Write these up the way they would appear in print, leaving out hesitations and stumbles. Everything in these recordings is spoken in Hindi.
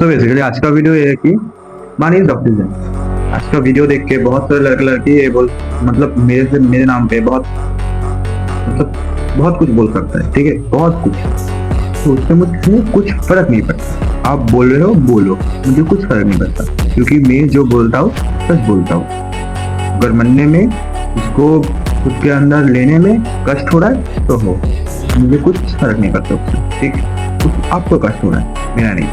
तो बेसिकली आज का वीडियो ये है कि मान इज ऑक्सीजन। आज का वीडियो देख के बहुत सारे लड़के लड़की ये बोल मतलब मेरे नाम पे बहुत मतलब बहुत कुछ बोल सकता है, ठीक है, बहुत कुछ। तो उससे मुझे कुछ फर्क नहीं पड़ता। आप बोल रहे हो बोलो, मुझे कुछ फर्क नहीं पड़ता, क्योंकि मैं जो बोलता हूँ सच बोलता हूँ। अगर मनने में उसको खुद के अंदर लेने में कष्ट हो रहा है तो हो, मुझे कुछ फर्क नहीं पड़ता उससे, ठीक। आपको कष्ट हो रहा है, मेरा नहीं,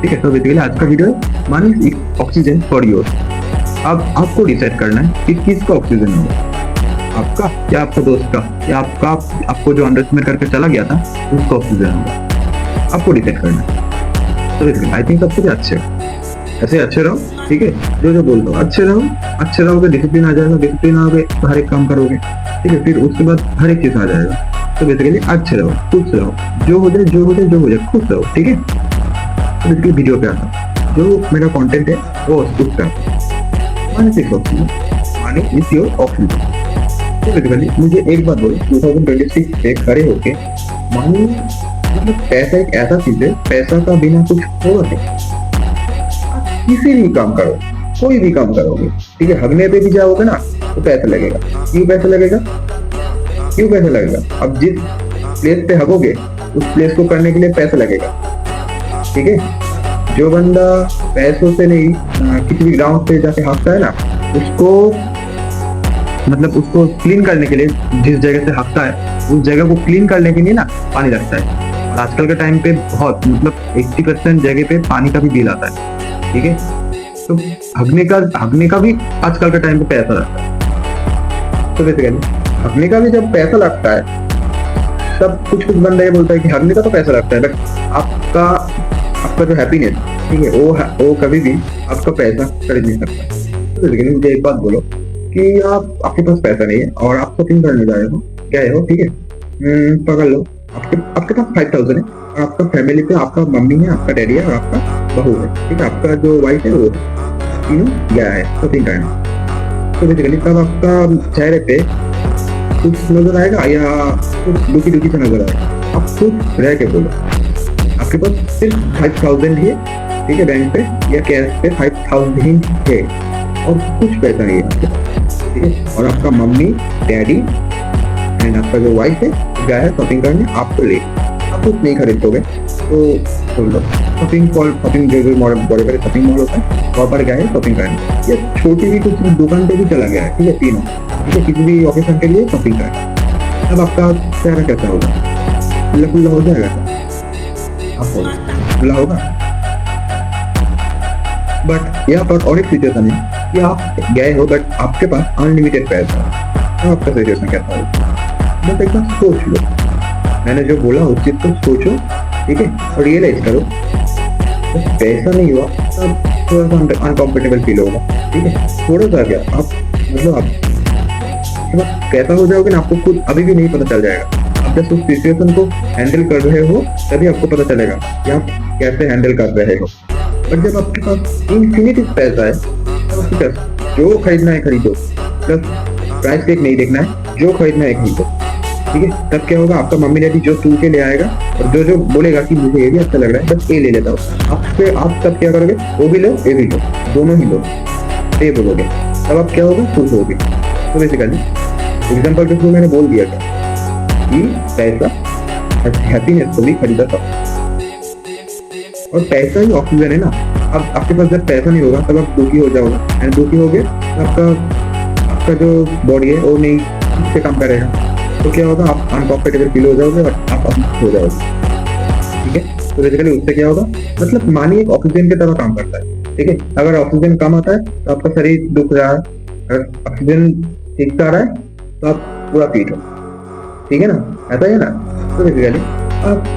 ठीक है। तो बेसिकली आज का वीडियो है मानी ऑक्सीजन फॉर योर। अब आपको डिसाइड करना है कि किसका ऑक्सीजन होगा, आपका या आपका दोस्त का या आपको जो अंडरस्टैंड करके चला गया था उसका ऑक्सीजन होगा। आपको डिसाइड करना है। तो बेसिकली आई थिंक सब कुछ अच्छे हो, ऐसे अच्छे रहो, ठीक है। जो बोल दो अच्छे रहोगे, डिसिप्लिन आ जाएगा, डिसिप्लिन आओगे तो हर एक काम करोगे, ठीक है। फिर उसके बाद हर एक चीज आ जाएगा। तो बेसिकली अच्छे रहो, खुश रहो, जो हो जाए खुश रहो, ठीक है। तो बेसिकली वीडियो पे आता हूँ, जो मेरा कंटेंट है वो उसका मानसिक ऑक्सीजन, मानी इज योर ऑक्सीजन। तो बेसिकली मुझे एक बात बोलो, 2026 पे खड़े होके मानी मतलब पैसा एक ऐसा चीज है, पैसा का बिना कुछ होगा नहीं। किसी भी काम करो, कोई भी काम करोगे, ठीक है, हगने पे भी जाओगे ना तो पैसा लगेगा। क्यों पैसा लगेगा? अब जिस प्लेस पे हगोगे उस प्लेस को करने के लिए पैसा लगेगा, ठीक है। जो बंदा पैसों से नहीं किसी भी ग्राउंड पे जाके हगता है ना, उसको क्लीन करने के लिए जिस जगह से हगता है उस जगह को क्लीन करने के लिए ना पानी लगता है। और आजकल के टाइम पे बहुत 80% जगह पे पानी का भी बिल आता है, ठीक है। तो हगने का भी आजकल के टाइम पे पैसा लगता है। तो बेसिकली हगने का भी जब पैसा लगता है तब कुछ बंदा ये बोलता है कि हगने का तो पैसा लगता है, बट आपका जो हैप्पीनेस, ठीक है, वो कभी भी आपका पैसा खरीद नहीं सकता। तो बेसिकली मुझे एक बात बोलो कि आपके पास पैसा नहीं है और आप शॉपिंग करने जा रहे हो, ठीक है। पकड़ लो, आपके पास 5000 है और आपका फैमिली पे आपका मम्मी है, आपका डैडी है और आपका बहू है, ठीक है। आपका जो वाइफ है वो तीनों गया है शॉपिंग करने। तो बेसिकली तब आपका चेहरे पे कुछ नजर आएगा या कुछ दुखी सा नजर आएगा? आप खुद रह के बोलो, आपके पास सिर्फ 5000 ही है, ठीक है, बैंक पे या कैश पे 5000 ही है और कुछ पैसा नहीं है आपके पास, ठीक है। और आपका मम्मी डैडी एंड आपका जो वाइफ है गया है शॉपिंग करने आपको ले, आप कुछ नहीं खरीदोगे तो बोल दो शॉपिंग जो बड़े बड़े शॉपिंग मॉल होता है वहाँ पर गया है शॉपिंग करने, या छोटी भी कुछ दुकान पे भी चला गया है, ठीक है, तीनों, ठीक है, किसी भी ऑकेशन के लिए शॉपिंग करना। अब आपका चेहरा कैसा होगा? खुला हो जाएगा, आपको खुला होगा। बट यहाँ पर और एक सिचुएशन है कि आप गए हो बट आपके पास अनलिमिटेड पैसा है, तो आपका सिचुएशन कैसा होगा? बस एक बार सोच लो, मैंने जो बोला उस चीज को सोचो, ठीक है, और रियलाइज करो। बस पैसा नहीं हुआ तब थोड़ा सा अनकंफर्टेबल फील होगा, ठीक है, थोड़ा सा क्या आप कैसा हो जाओगे ना, आपको खुद अभी भी नहीं पता चल जाएगा। आप जब उस सिचुएशन को हैंडल कर रहे हो तभी आपको पता चलेगा कि आप कैसे हैंडल कर रहे हो। और जब आपके पास इनफिनिट पैसा है तब आपके पास जो खरीदना है खरीदो, प्लस प्राइस टैग नहीं देखना है, जो खरीदना है खरीदो, ठीक है। तब क्या होगा, आपका मम्मी डैडी जो तू के ले आएगा और जो बोलेगा कि मुझे ये भी अच्छा लग रहा है बस ये ले लेता हूँ, आप तब क्या करोगे? वो भी लो ये भी लो, दोनों ही लो, ये बोलोगे, तब आप क्या होगा? खुश होगे। तो बेसिकली एग्जाम्पल के थ्रू मैंने बोल दिया था कि पैसा हैप्पीनेस को भी खरीदा था, और पैसा ही ऑक्सीजन है ना। अब आपके पास जब पैसा नहीं होगा तब आप दुखी हो जाओगे, एंड दुखी हो गए तो आपका जो बॉडी है वो नहीं ठीक से काम करेगा, तो क्या होगा? आप अनकंफर्टेबल फील हो जाओगे और आप हो जाओगे, ठीक है। तो बेसिकली उससे क्या होगा, मतलब मानिए एक ऑक्सीजन की तरह काम करता है, ठीक है। अगर ऑक्सीजन कम आता है तो आपका शरीर दुख रहा है, अगर ऑक्सीजन ठीक आ रहा है तो आप पूरा फिट हो, ठीक है ना, ऐसा है ना। तो बेसिकली आप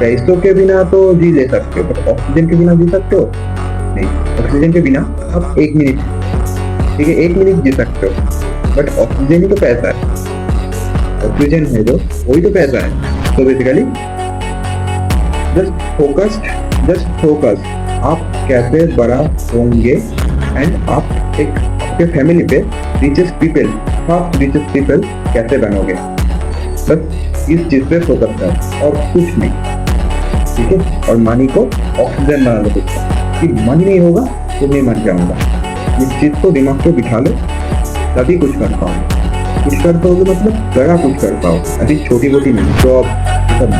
पैसों के बिना तो जी ले सकते हो, बट ऑक्सीजन के बिना जी सकते हो नहीं। ऑक्सीजन के बिना आप 1 मिनट, ठीक है, 1 मिनट जी सकते हो, बट ऑक्सीजन ही तो पैसा है, ऑक्सीजन है जो वही तो पैसा है। तो बेसिकली जस्ट फोकस आप कैसे बड़ा होंगे एंड आप एक आपके फैमिली पे रिचेस्ट पीपल कैसे बनोगे, बस इस चीज पे फोकस कर और कुछ नहीं, ठीक ठीक है, और मनी को ऑक्सीजन बना लो कि मनी नहीं होगा तो मैं मर जाऊंगा। इस चीज को दिमाग पे बिठा लो, तभी कुछ कर पाओ। कुछ कर पाओगे मतलब बड़ा कुछ कर पाओ, अभी छोटी मोटी नहीं, जॉब सब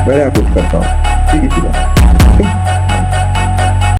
बड़ा कुछ कर पाओ। ठीक है।